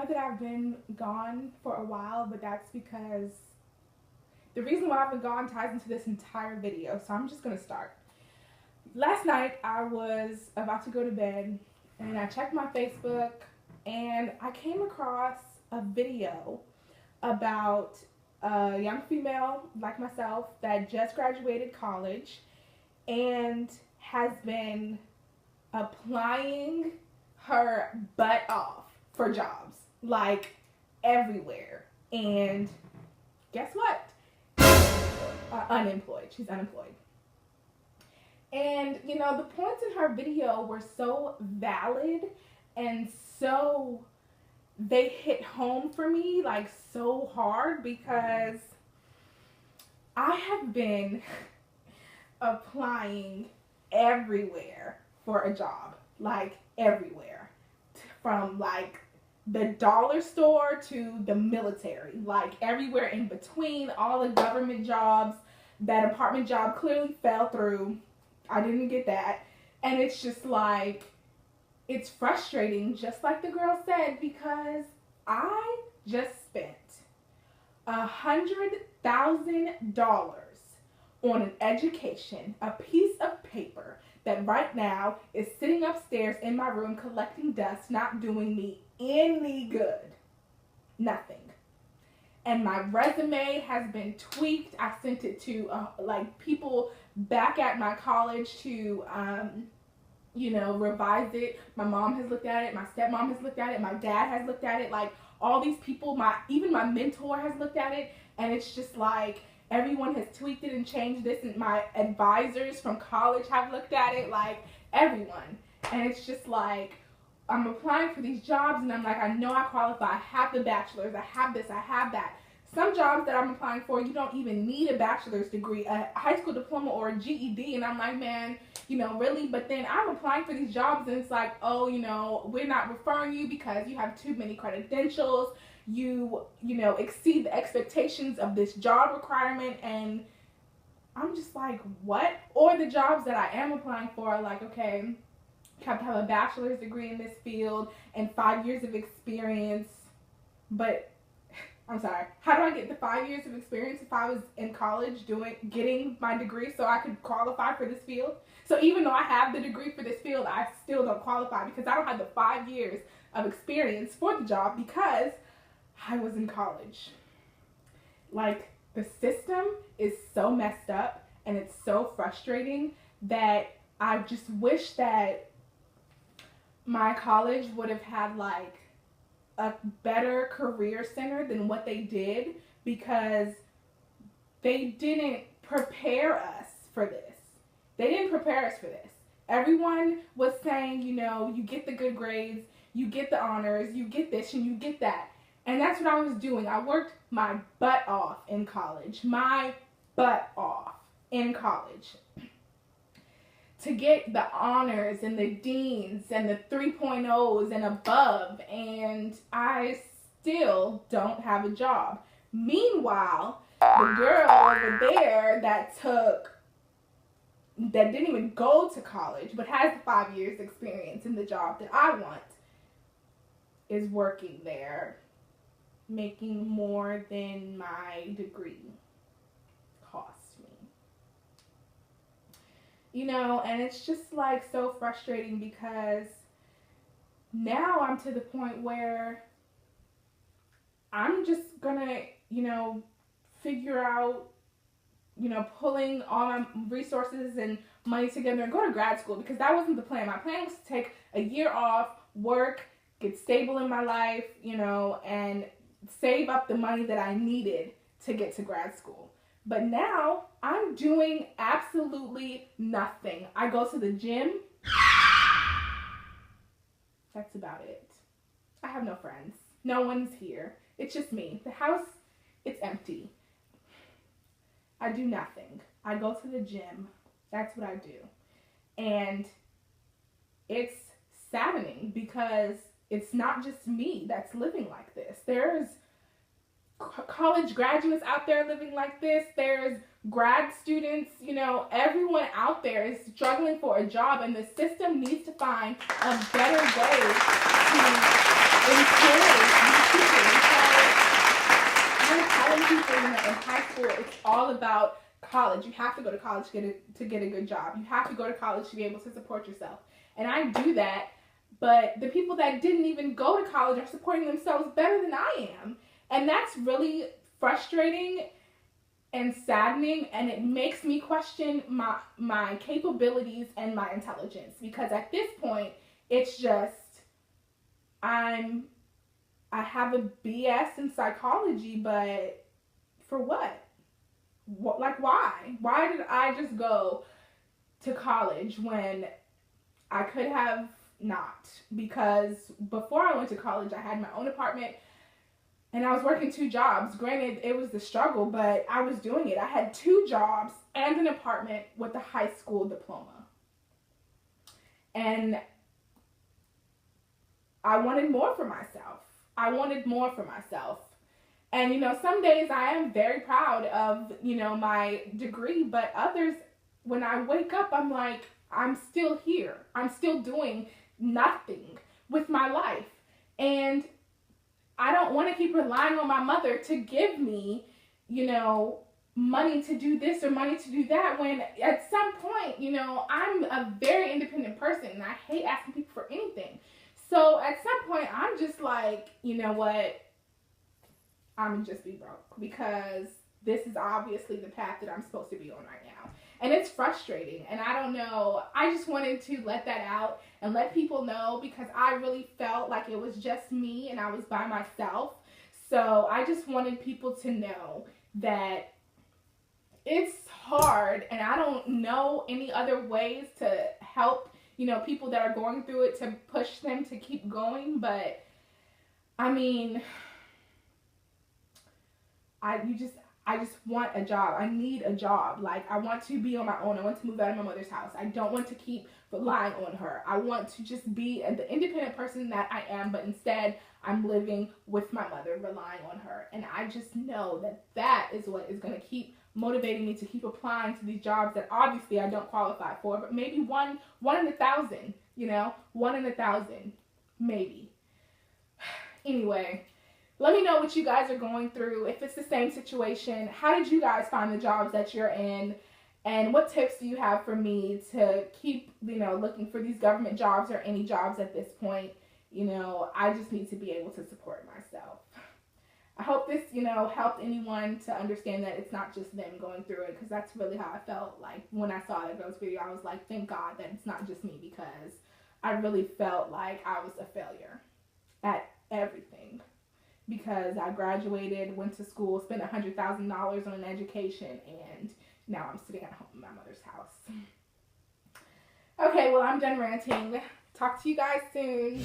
know that I've been gone for a while, but that's because the reason why I've been gone ties into this entire video, so I'm just gonna start. Last night I was about to go to bed and I checked my Facebook and I came across a video about a young female like myself that just graduated college and has been applying her butt off for jobs, like everywhere. And guess what? Unemployed. She's unemployed. And you know, the points in her video were so valid and so they hit home for me like so hard because I have been applying everywhere for a job, like everywhere, from like the dollar store to the military, like everywhere in between, all the government jobs. That apartment job clearly fell through. I didn't get that. And it's just like, it's frustrating, just like the girl said, because I just spent $100,000 on an education, a piece of paper that right now is sitting upstairs in my room collecting dust, not doing me any good. Nothing. And my resume has been tweaked. I sent it to like people back at my college to revise it. My mom has looked at it, my stepmom has looked at it, my dad has looked at it, like all these people, even my mentor has looked at it, and it's just like everyone has tweaked it and changed this, and my advisors from college have looked at it, like everyone. And it's just like, I'm applying for these jobs and I'm like, I know I qualify. I have the bachelor's, I have this, I have that. Some jobs that I'm applying for, you don't even need a bachelor's degree, a high school diploma or a GED. And I'm like, man, really? But then I'm applying for these jobs and it's like, oh, we're not referring you because you have too many credentials. You exceed the expectations of this job requirement. And I'm just like, what? Or the jobs that I am applying for, like, okay, you have to have a bachelor's degree in this field and 5 years of experience. But I'm sorry, how do I get the 5 years of experience if I was in college getting my degree so I could qualify for this field? So even though I have the degree for this field, I still don't qualify because I don't have the 5 years of experience for the job because I was in college. Like, the system is so messed up and it's so frustrating that I just wish that my college would have had like a better career center than what they did, because they didn't prepare us for this. They didn't prepare us for this. Everyone was saying, you get the good grades, you get the honors, you get this and you get that. And that's what I was doing. I worked my butt off in college. My butt off in college. To get the honors and the deans and the 3.0s and above, and I still don't have a job. Meanwhile, the girl over there that didn't even go to college but has 5 years experience in the job that I want is working there, making more than my degree cost me. And it's just like so frustrating because now I'm to the point where I'm just gonna, figure out, pulling all my resources and money together and go to grad school, because that wasn't the plan. My plan was to take a year off, work, get stable in my life, and save up the money that I needed to get to grad school. But now I'm doing absolutely nothing. I go to the gym. That's about it. I have no friends. No one's here. It's just me. The house, it's empty. I do nothing. I go to the gym. That's what I do. And it's saddening because it's not just me that's living like this. There's college graduates out there living like this. There's grad students, everyone out there is struggling for a job, and the system needs to find a better way to encourage telling people, in high school, it's all about college. You have to go to college to get a good job. You have to go to college to be able to support yourself. And I do that, but the people that didn't even go to college are supporting themselves better than I am. And that's really frustrating and saddening, and it makes me question my capabilities and my intelligence, because at this point, it's just, I have a BS in psychology, but for what? Like, why? Why did I just go to college when I could have not? Because before I went to college, I had my own apartment and I was working 2 jobs. Granted, it was the struggle, but I was doing it. I had 2 jobs and an apartment with a high school diploma. And I wanted more for myself. And, some days I am very proud of, my degree, but others, when I wake up, I'm like, I'm still here. I'm still doing nothing with my life. And I don't want to keep relying on my mother to give me, money to do this or money to do that, when at some point, I'm a very independent person and I hate asking people for anything. So at some point, I'm just like, you know what? I'm going to just be broke, because this is obviously the path that I'm supposed to be on right now. And it's frustrating, and I don't know. I just wanted to let that out and let people know, because I really felt like it was just me and I was by myself. So I just wanted people to know that it's hard, and I don't know any other ways to help, people that are going through it, to push them to keep going. But I mean, I just want a job. I need a job. Like, I want to be on my own. I want to move out of my mother's house. I don't want to keep relying on her. I want to just be the independent person that I am, but instead I'm living with my mother, relying on her. And I just know that is what is going to keep motivating me to keep applying to these jobs that obviously I don't qualify for, but maybe one in 1,000, 1 in 1,000, maybe. Anyway, let me know what you guys are going through. If it's the same situation, how did you guys find the jobs that you're in? And what tips do you have for me to keep, looking for these government jobs or any jobs at this point? I just need to be able to support myself. I hope this, helped anyone to understand that it's not just them going through it, because that's really how I felt like when I saw that girl's video. I was like, thank God that it's not just me, because I really felt like I was a failure at everything. Because I graduated, went to school, spent $100,000 on an education, and now I'm sitting at home in my mother's house. Okay, well, I'm done ranting. Talk to you guys soon.